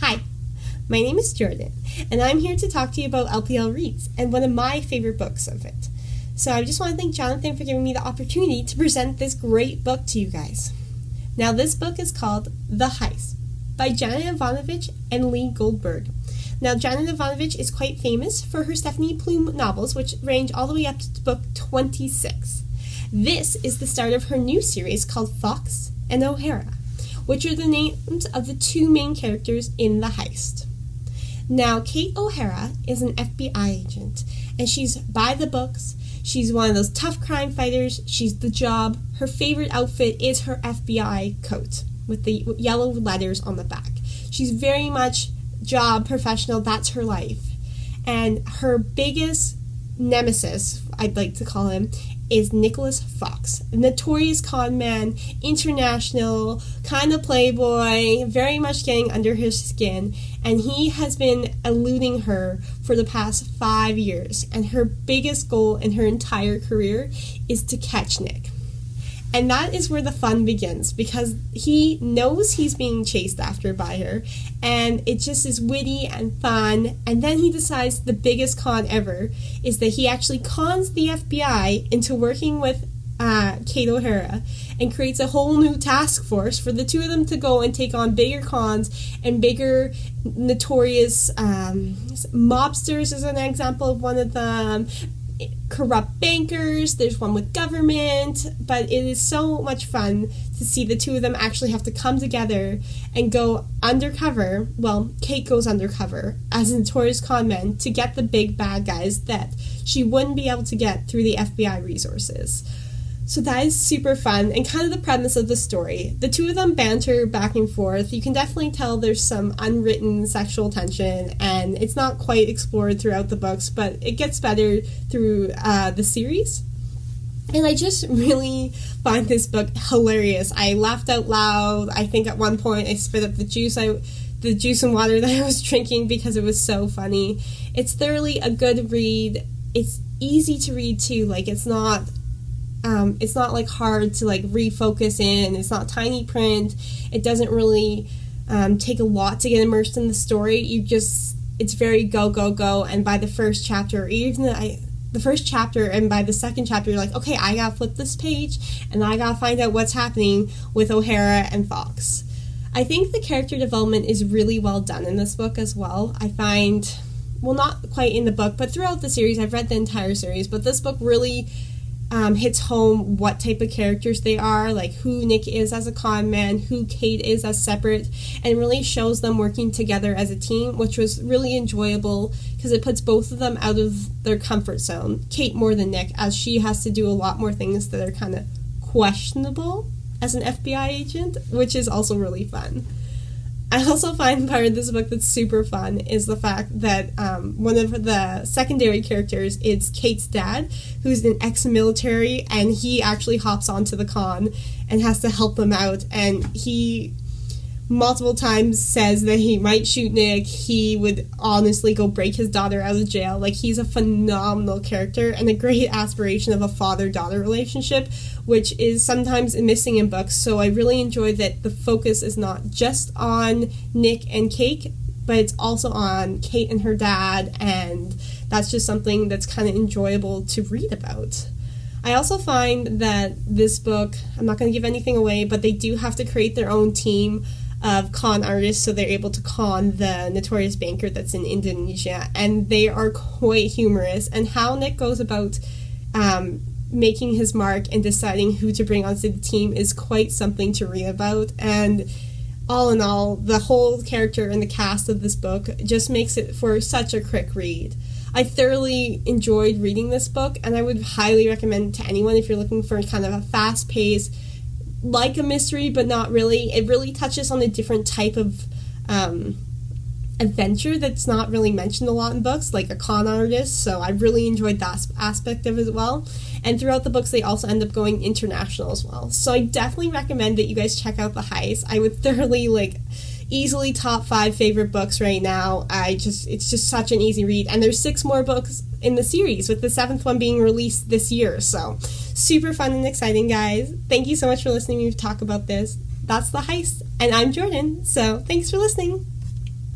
Hi, my name is Jordan, and I'm here to talk to you about LPL Reads and one of my favorite books of it. So I just want to thank Jonathan for giving me the opportunity to present this great book to you guys. Now, this book is called The Heist by Janet Evanovich and Lee Goldberg. Now, Janet Evanovich is quite famous for her Stephanie Plume novels, which range all the way up to book 26. This is the start of her new series called Fox and O'Hara, which are the names of the two main characters in The Heist. Now, Kate O'Hara is an FBI agent, and she's by the books. She's one of those tough crime fighters. She's the job. Her favorite outfit is her FBI coat with the yellow letters on the back. She's very much job professional. That's her life. And her biggest nemesis, I'd like to call him, is Nicholas Fox, a notorious con man, international, kind of playboy, very much getting under his skin, and he has been eluding her for the past 5 years, and her biggest goal in her entire career is to catch Nick. And that is where the fun begins, because he knows he's being chased after by her, and it just is witty and fun. And then he decides the biggest con ever is that he actually cons the FBI into working with Kate O'Hara and creates a whole new task force for the two of them to go and take on bigger cons and bigger notorious mobsters is an example of one of them. Corrupt bankers, there's one with government, but it is so much fun to see the two of them actually have to come together and go undercover. Well, Kate goes undercover as a notorious con man to get the big bad guys that she wouldn't be able to get through the FBI resources. So that is super fun and kind of the premise of the story. The two of them banter back and forth. You can definitely tell there's some unwritten sexual tension, and it's not quite explored throughout the books, but it gets better through the series. And I just really find this book hilarious. I laughed out loud. I think at one point I spit up the juice and water that I was drinking because it was so funny. It's thoroughly a good read. It's easy to read too. Like it's not like hard to like refocus in. It's not tiny print. It doesn't really take a lot to get immersed in the story. It's very go, go, go. And by the first chapter, the first chapter and by the second chapter, you're like, okay, I gotta flip this page and I gotta find out what's happening with O'Hara and Fox. I think the character development is really well done in this book as well. I find, well, not quite in the book, but throughout the series, I've read the entire series, but this book really hits home what type of characters they are, like who Nick is as a con man, who Kate is as separate, and really shows them working together as a team, which was really enjoyable because it puts both of them out of their comfort zone. Kate more than Nick, as she has to do a lot more things that are kind of questionable as an FBI agent, which is also really fun. I also find part of this book that's super fun is the fact that one of the secondary characters is Kate's dad, who's an ex-military, and he actually hops onto the con and has to help them out, and he multiple times says that he might shoot Nick. He would honestly go break his daughter out of jail. Like, he's a phenomenal character and a great aspiration of a father-daughter relationship, which is sometimes missing in books. So I really enjoy that the focus is not just on Nick and Kate, but it's also on Kate and her dad, and that's just something that's kind of enjoyable to read about. I also find that this book, I'm not going to give anything away, but they do have to create their own team of con artists, so they're able to con the notorious banker that's in Indonesia, and they are quite humorous, and how Nick goes about making his mark and deciding who to bring onto the team is quite something to read about. And all in all, the whole character and the cast of this book just makes it for such a quick read. I thoroughly enjoyed reading this book, and I would highly recommend it to anyone if you're looking for kind of a fast-paced, like a mystery, but not really. It really touches on a different type of adventure that's not really mentioned a lot in books, like a con artist, so I really enjoyed that aspect of it as well. And throughout the books, they also end up going international as well. So I definitely recommend that you guys check out The Heist. I would thoroughly, easily top 5 favorite books right now. It's just such an easy read, and there's 6 more books in the series, with the 7th one being released this year, so super fun and exciting, guys. Thank you so much for listening to me talk about this. That's The Heist, and I'm Jordan, so thanks for listening.